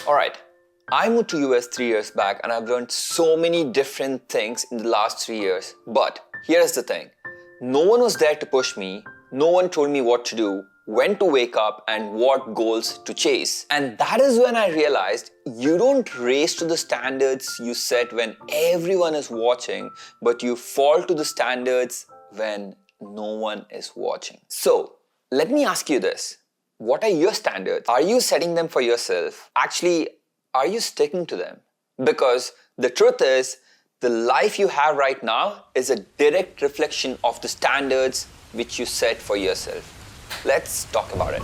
Alright, I moved to US 3 years back and I've learned so many different things in the last 3 years. But here's the thing, no one was there to push me, no one told me what to do, when to wake up and what goals to chase. And that is when I realized you don't race to the standards you set when everyone is watching, but you fall to the standards when no one is watching. So, let me ask you this. What are your standards? Are you setting them for yourself? Actually, are you sticking to them? Because the truth is, the life you have right now is a direct reflection of the standards which you set for yourself. Let's talk about it.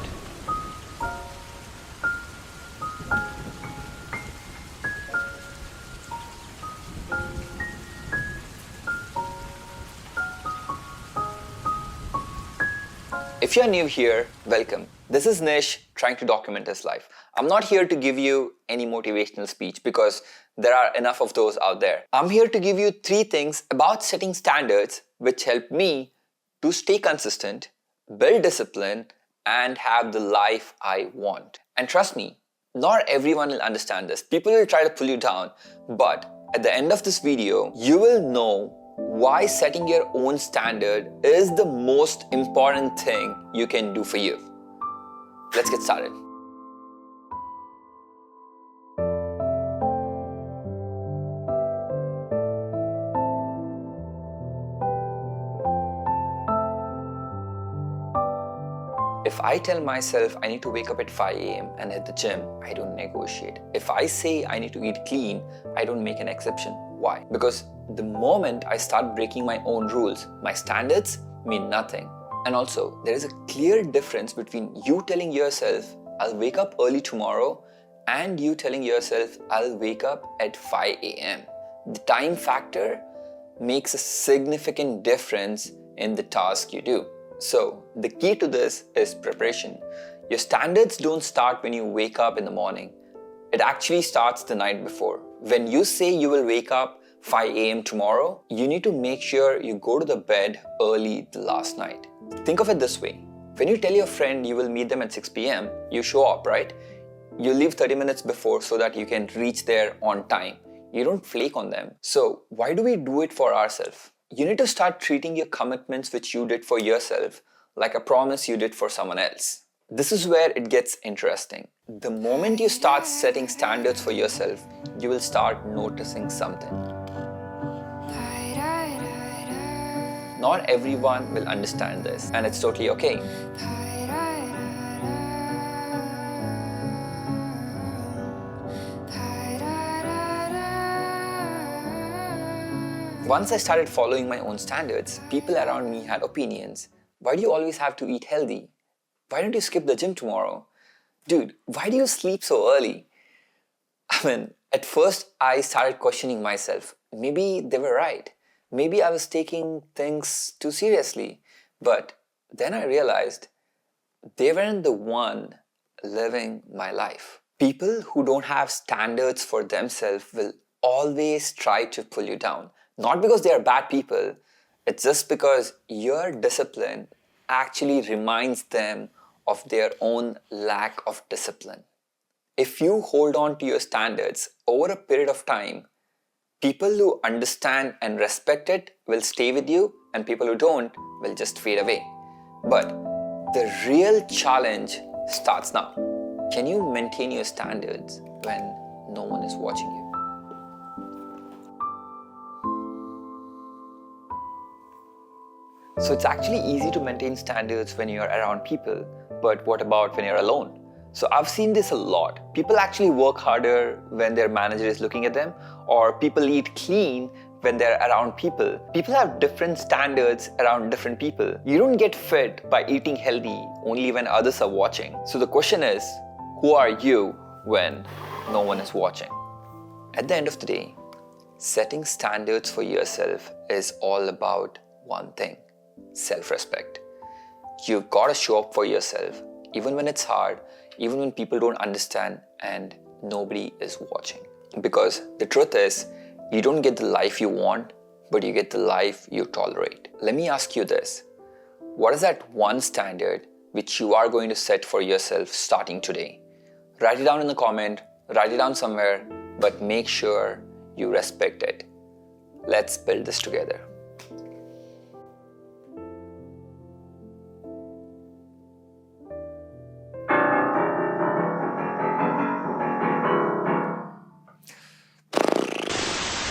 If you're new here, welcome. This is Nish trying to document his life. I'm not here to give you any motivational speech because there are enough of those out there. I'm here to give you 3 things about setting standards which help me to stay consistent, build discipline, and have the life I want. And trust me, not everyone will understand this. People will try to pull you down, but at the end of this video, you will know why setting your own standard is the most important thing you can do for you. Let's get started. If I tell myself I need to wake up at 5 a.m. and hit the gym, I don't negotiate. If I say I need to eat clean, I don't make an exception. Why? Because the moment I start breaking my own rules, my standards mean nothing. And also, there is a clear difference between you telling yourself, I'll wake up early tomorrow, and you telling yourself, I'll wake up at 5 a.m. The time factor makes a significant difference in the task you do. So, the key to this is preparation. Your standards don't start when you wake up in the morning. It actually starts the night before. When you say you will wake up 5 a.m. tomorrow, you need to make sure you go to the bed early the last night. Think of it this way. When you tell your friend you will meet them at 6 p.m., you show up, right? You leave 30 minutes before so that you can reach there on time. You don't flake on them. So why do we do it for ourselves? You need to start treating your commitments which you did for yourself like a promise you did for someone else. This is where it gets interesting. The moment you start setting standards for yourself, you will start noticing something. Not everyone will understand this, and it's totally okay. Once I started following my own standards, people around me had opinions. Why do you always have to eat healthy? Why don't you skip the gym tomorrow? Dude, why do you sleep so early? At first I started questioning myself. Maybe they were right. Maybe I was taking things too seriously. But then I realized they weren't the one living my life. People who don't have standards for themselves will always try to pull you down. Not because they are bad people, it's just because your discipline actually reminds them of their own lack of discipline. If you hold on to your standards over a period of time, people who understand and respect it will stay with you, and people who don't will just fade away. But the real challenge starts now. Can you maintain your standards when no one is watching you? So it's actually easy to maintain standards when you're around people, but what about when you're alone? So I've seen this a lot. People actually work harder when their manager is looking at them, or people eat clean when they're around people. People have different standards around different people. You don't get fit by eating healthy only when others are watching. So the question is, who are you when no one is watching? At the end of the day, setting standards for yourself is all about one thing: self-respect. You've got to show up for yourself, even when it's hard, even when people don't understand and nobody is watching. Because the truth is, you don't get the life you want, but you get the life you tolerate. Let me ask you this. What is that one standard which you are going to set for yourself starting today? Write it down in the comment write it down somewhere, but make sure you respect it. Let's build this together.